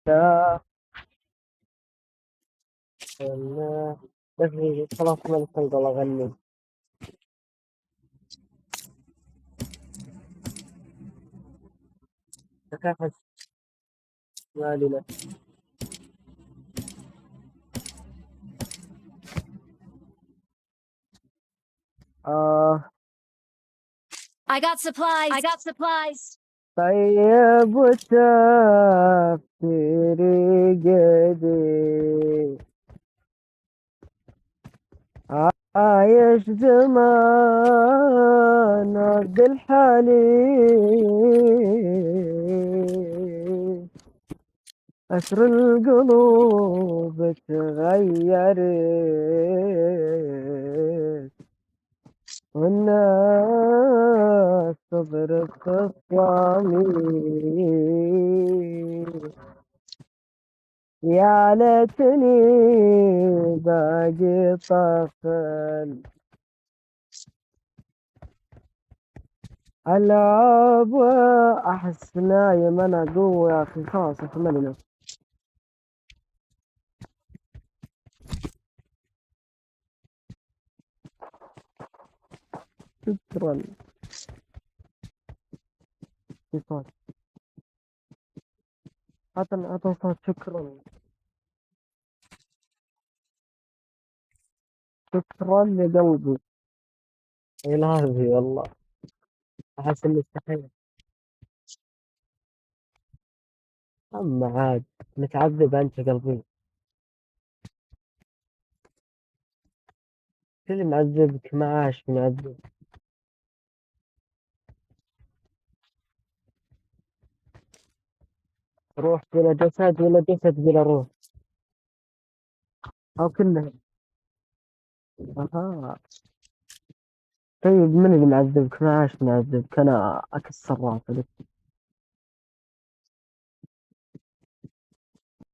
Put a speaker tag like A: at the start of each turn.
A: لا لا. بس خلاص ما نقدر أغني. تكافل. ما علينا. آه.
B: I got supplies. I got supplies.
A: طيب وتفكيري قدي عايش زمان عبد الحليم أسر القلوب تغيرت والناس صبرت الصامي يا ليتني باقي طفل ألعب وأحس نايم أنا قوة يا أخي خلاص أكملنا. شكرا. في صوت. عطنا صوت شكرا. شكرا لقلبي. إلهي والله. أحس إني استحيل. أما عاد متعذب أنت قلبي. كل معذبك معاش معذب. روح بلا جسد ولا جسد بلا روح. أو كلها. أها. طيب من اللي معذبك معاش معذبك أنا أكسر راسك.